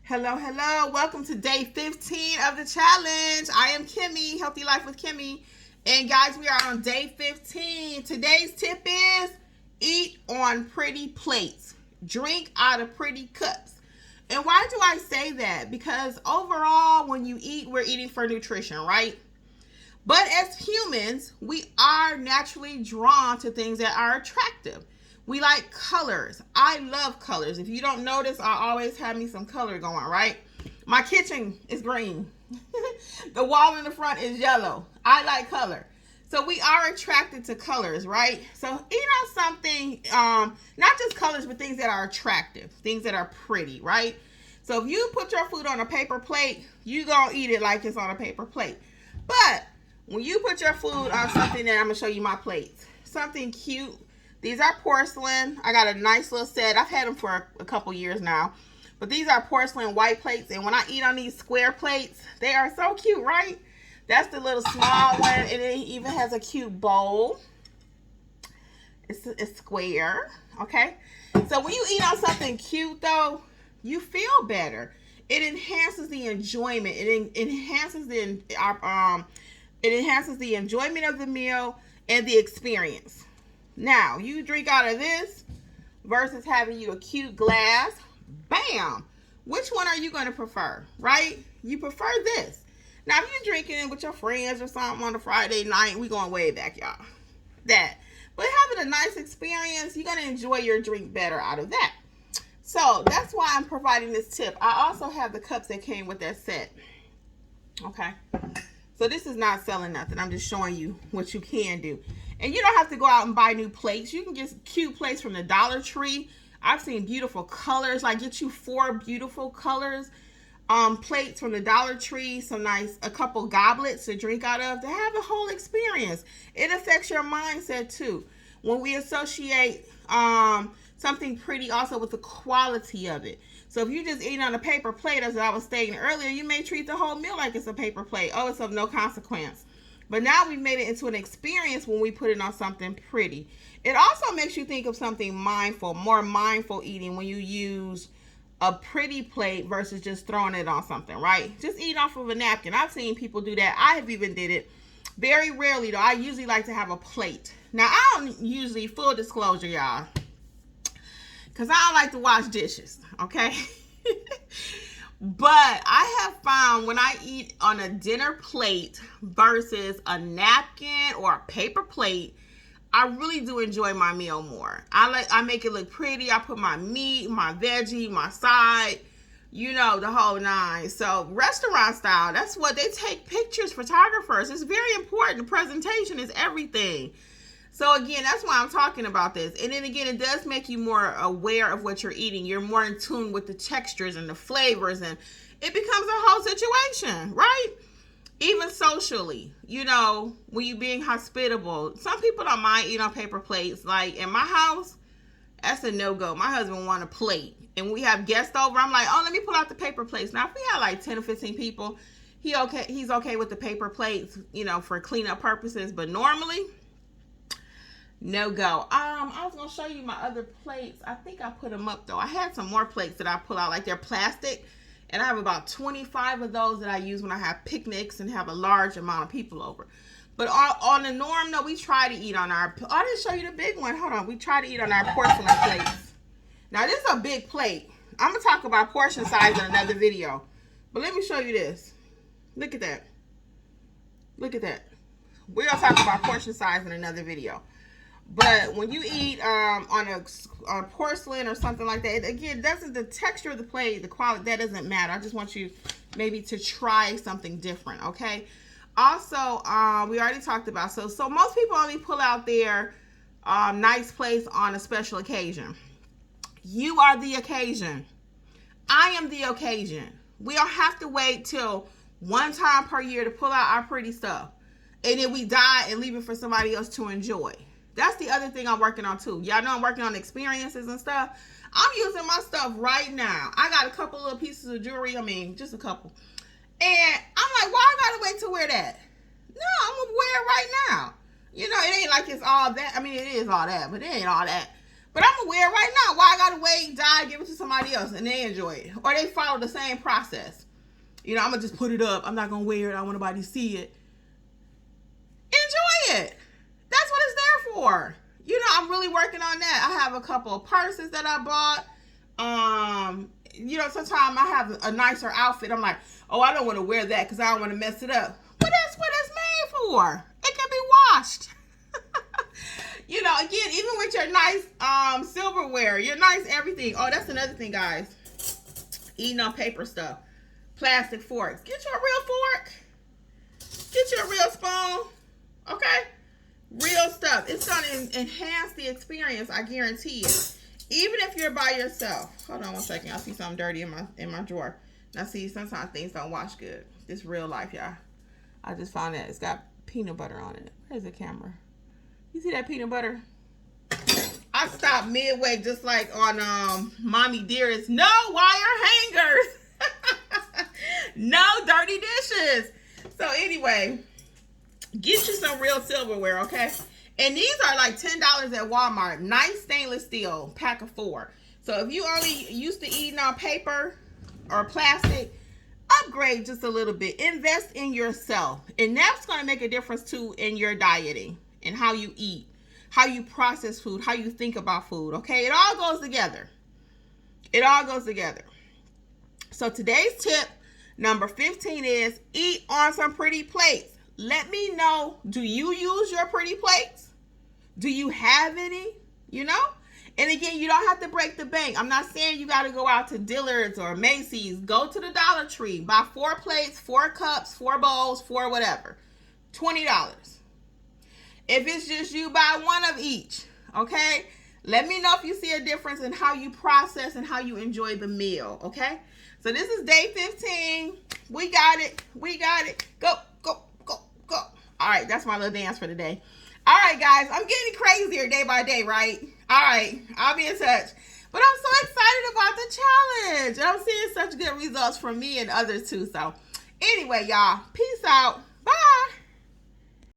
Hello, hello. Welcome to day 15 of the challenge. I am Kimmi, Healthy Life with Kimmi. And guys, we are on day 15. Today's tip is eat on pretty plates. Drink out of pretty cups. And why do I say that? Because overall, when you eat, we're eating for nutrition, right? But as humans, we are naturally drawn to things that are attractive. We like colors. I love colors. If you don't notice, I always have me some color going, right? My kitchen is green. The wall in the front is yellow. I like color. So we are attracted to colors, right? So eat on something, not just colors, but things that are attractive, things that are pretty, right? So if you put your food on a paper plate, you gonna eat it like it's on a paper plate. But when you put your food on something that I'm gonna show you my plates, something cute. These are porcelain. I got a nice little set. I've had them for a couple years now. But these are porcelain white plates. And when I eat on these square plates, they are so cute, right? That's the little small one. And it even has a cute bowl. It's square, okay? So when you eat on something cute, though, you feel better. It enhances the enjoyment. It enhances the enjoyment of the meal and the experience. Now, you drink out of this versus having you a cute glass. Bam! Which one are you going to prefer, right? You prefer this. Now, if you're drinking it with your friends or something on a Friday night, we going way back, y'all. That. But having a nice experience, you're going to enjoy your drink better out of that. So, that's why I'm providing this tip. I also have the cups that came with that set. Okay? So, this is not selling nothing. I'm just showing you what you can do. And you don't have to go out and buy new plates. You can get cute plates from the Dollar Tree. I've seen beautiful colors. Like get you 4 beautiful colors plates from the Dollar Tree. Some nice, a couple goblets to drink out of to have a whole experience. It affects your mindset too. When we associate something pretty also with the quality of it. So if you just eat on a paper plate, as I was stating earlier, you may treat the whole meal like it's a paper plate. Oh, it's of no consequence. But now we've made it into an experience when we put it on something pretty. It also makes you think of something mindful, more mindful eating when you use a pretty plate versus just throwing it on something, right? Just eat off of a napkin. I've seen people do that. I have even did it. Very rarely, though. I usually like to have a plate. Now, I don't usually, full disclosure, y'all, because I don't like to wash dishes, okay? But I have found when I eat on a dinner plate versus a napkin or a paper plate, I really do enjoy my meal more. I make it look pretty. I put my meat, my veggie, my side, you know, the whole nine. So restaurant style, that's what they take pictures, photographers. It's very important. The presentation is everything. So again, that's why I'm talking about this. And then again, it does make you more aware of what you're eating. You're more in tune with the textures and the flavors, and it becomes a whole situation, right? Even socially, you know, when you're being hospitable, some people don't mind eating on paper plates. Like in my house, that's a no-go. My husband want a plate. And we have guests over, I'm like, oh, let me pull out the paper plates. Now, if we have like 10 or 15 people, he's okay with the paper plates, you know, for cleanup purposes. But normally, no go. I was gonna show you my other plates. I think I put them up though. I had some more plates that I pull out, like they're plastic, and I have about 25 of those that I use when I have picnics and have a large amount of people over. But on the norm, no, we try to eat on our. I didn't show you the big one. Hold on, we try to eat on our porcelain plates. Now this is a big plate. I'm gonna talk about portion size in another video, but let me show you this. Look at that. Look at that. We're gonna talk about portion size in another video. But when you eat on a porcelain or something like that, again, doesn't the texture of the plate, the quality, that doesn't matter. I just want you maybe to try something different, okay? Also, we already talked about, so most people only pull out their nice plates on a special occasion. You are the occasion. I am the occasion. We don't have to wait till one time per year to pull out our pretty stuff. And then we die and leave it for somebody else to enjoy. That's the other thing I'm working on too. Y'all know I'm working on experiences and stuff. I'm using my stuff right now. I got a couple little pieces of jewelry. I mean, just a couple. And I'm like, why I gotta wait to wear that? No, I'm gonna wear it right now. You know, it ain't like it's all that. I mean, it is all that, but it ain't all that. But I'm gonna wear it right now. Why I gotta wait, die, give it to somebody else, and they enjoy it, or they follow the same process? You know, I'm gonna just put it up. I'm not gonna wear it. I don't want nobody to see it. Enjoy it. That's what it's there for. You know, I'm really working on that. I have a couple of purses that I bought. You know, sometimes I have a nicer outfit. I'm like, oh, I don't want to wear that because I don't want to mess it up. But that's what it's made for. It can be washed. You know, again, even with your nice silverware, your nice everything. Oh, that's another thing, guys. Eating on paper stuff. Plastic forks. Get you a real fork. Get you a real spoon. Okay? Real stuff. It's going to enhance the experience, I guarantee it. Even if you're by yourself. Hold on one second. I see something dirty in my drawer. Now, see, sometimes things don't wash good. This real life, y'all. I just found that it's got peanut butter on it. Where's the camera? You see that peanut butter? I stopped midway, just like on Mommy Dearest. No wire hangers. No dirty dishes. So anyway, get you some real silverware, okay? And these are like $10 at Walmart. Nice stainless steel, pack of 4. So if you only used to eating on paper or plastic, upgrade just a little bit. Invest in yourself. And that's going to make a difference too in your dieting and how you eat, how you process food, how you think about food, okay? It all goes together. It all goes together. So today's tip, number 15, is eat on some pretty plates. Let me know, do you use your pretty plates? Do you have any? You know? And again, you don't have to break the bank. I'm not saying you got to go out to Dillard's or Macy's. Go to the Dollar Tree. Buy 4 plates, 4 cups, 4 bowls, 4 whatever. $20. If it's just you, buy 1 of each. Okay? Let me know if you see a difference in how you process and how you enjoy the meal. Okay? So this is day 15. We got it. We got it. Go, go, go, go. All right. That's my little dance for today. All right, guys. I'm getting crazier day by day, right? All right. I'll be in touch. But I'm so excited about the challenge. And I'm seeing such good results from me and others too. So anyway, y'all. Peace out. Bye.